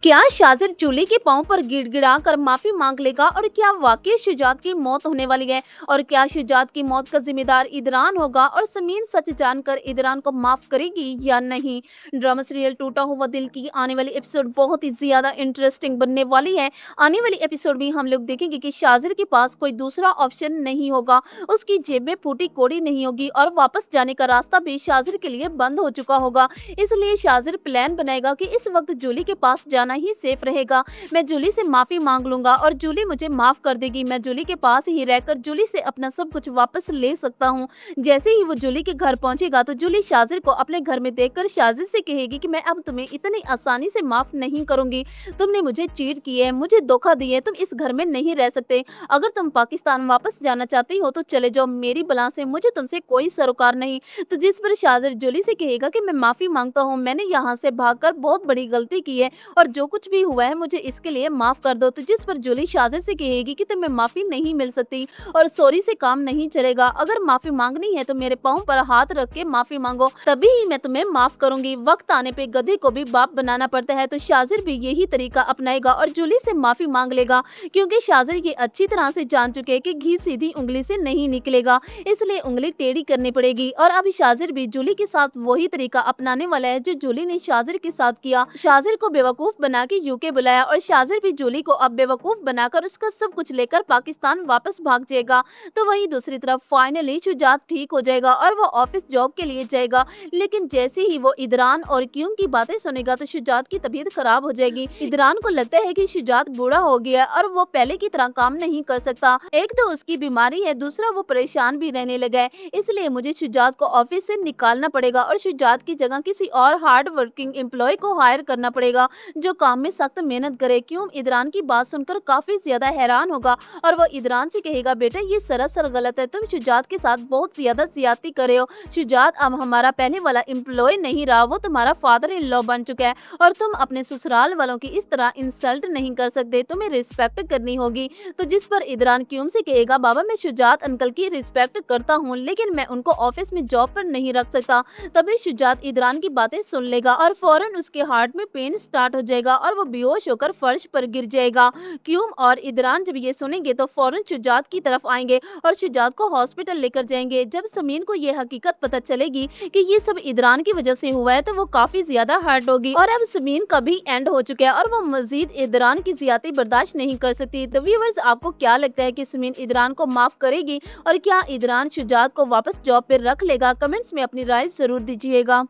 क्या शाजिर जूली के पांव पर गिड़गिड़ा कर माफी मांग लेगा और क्या वाकई शुजात की मौत होने वाली है और क्या शुजात की मौत का जिम्मेदार इदरान होगा और समीन सच जानकर इदरान को माफ करेगी या नहीं। ड्रामा सीरियल टूटा हुआ दिल की आने वाली एपिसोड बहुत ही ज्यादा इंटरेस्टिंग बनने वाली है। आने वाली एपिसोड में हम लोग देखेंगे कि शाजिर के पास कोई दूसरा ऑप्शन नहीं होगा, उसकी जेब में फूटी कोड़ी नहीं होगी और वापस जाने का रास्ता भी शाजिर के लिए बंद हो चुका होगा। इसलिए शाजिर प्लान बनाएगा कि इस वक्त जूली के पास जाना ही सेफ रहेगा। मैं जूली से माफी मांग लूंगा और जूली मुझे माफ कर देगी। मैं जूली के पास ही रहकर जूली से अपना सब कुछ वापस ले सकता हूँ। जैसे ही वो जूली के घर पहुंचेगा तो जूली शाजिर को अपने घर में देखकर शाजिर से कहेगी कि मैं अब तुम्हें इतनी आसानी से माफ नहीं करूंगी। तुमने मुझे चीट की है, मुझे धोखा दिया है, तुम इस घर में नहीं रह सकते। अगर तुम पाकिस्तान वापस जाना चाहती हो तो चले जाओ, मेरी बला से मुझे तुमसे कोई सरोकार नहीं। तो जिस पर शाजिर जूली से कहेगा कि मैं माफी मांगता हूँ, मैंने यहाँ से भागकर बहुत बड़ी गलती की है और जो कुछ भी हुआ है मुझे इसके लिए माफ कर दो। तो जिस पर जूली शाजिर से कहेगी कि तुम्हें माफी नहीं मिल सकती और सॉरी से काम नहीं चलेगा। अगर माफी मांगनी है तो मेरे पाँव पर हाथ रख के माफी मांगो, तभी ही मैं तुम्हें माफ करूंगी। वक्त आने पे गधे को भी बाप बनाना पड़ता है। तो शाजिर भी यही तरीका अपनाएगा और जूली से माफी मांग लेगा, क्योंकि शाजिर ये अच्छी तरह से जान चुके हैं कि घी सीधी उंगली से नहीं निकलेगा, इसलिए उंगली टेढ़ी करनी पड़ेगी। और अब शाजिर भी जूली के साथ वही तरीका अपनाने वाला है जो जूली ने शाजिर के साथ किया। शाजिर को बेवकूफ बना के यूके बुलाया और शाजिर भी जूली को अब बेवकूफ बनाकर उसका सब कुछ लेकर पाकिस्तान वापस भाग जाएगा। तो वहीं दूसरी तरफ फाइनली शुजात ठीक हो जाएगा और वो ऑफिस जॉब के लिए जाएगा। लेकिन जैसे ही वो इदरान और क्यूम की बातें सुनेगा तो शुजात की तबीयत खराब हो जाएगी। इदरान को लगता है कि शुजात बूढ़ा हो गया और वो पहले की तरह काम नहीं कर सकता। एक तो उसकी बीमारी है, दूसरा वो परेशान भी रहने लगा है, इसलिए मुझे शुजात को ऑफिस से निकालना पड़ेगा और शुजात की जगह किसी और हार्ड वर्किंग एम्प्लॉय को हायर करना पड़ेगा जो काम में सख्त मेहनत करे। क्यों इदरान की बात सुनकर काफी ज्यादा हैरान होगा और वो इदरान से कहेगा, बेटा ये सरासर गलत है, तुम शुजात के साथ बहुत ज्यादा ज्यादती कर रहे हो। शुजात अब हमारा पहले वाला एम्प्लॉय नहीं रहा, वो तुम्हारा फादर इन लॉ बन चुका है और तुम अपने ससुराल वालों की इस तरह इंसल्ट नहीं कर सकते, तुम्हें रिस्पेक्ट करनी होगी। तो जिस पर इदरान क्यूम से कहेगा, बाबा मैं शुजात अंकल की रिस्पेक्ट करता हूँ लेकिन मैं उनको ऑफिस में जॉब पर नहीं रख सकता। तभी शुजात इदरान की बातें सुन लेगा और फौरन उसके हार्ट में पेन स्टार्ट हो जाएगा और वो बेहोश होकर फर्श पर गिर जाएगा। क्यूम और इदरान जब ये सुनेंगे तो फौरन शुजात की तरफ आएंगे और शुजात को हॉस्पिटल लेकर जाएंगे। जब समीन को ये हकीकत पता चलेगी कि ये सब इदरान की वजह से हुआ है तो वो काफी ज्यादा हर्ट होगी और अब समीन का भी एंड हो चुका है और वो मजीद इदरान की ज्यादती बर्दाश्त नहीं कर सकती। तो व्यूअर्स, आपको क्या लगता है कि समीन इदरान को माफ करेगी और क्या इदरान शुजात को वापस जॉब पर रख लेगा? कमेंट्स में अपनी राय जरूर दीजिएगा।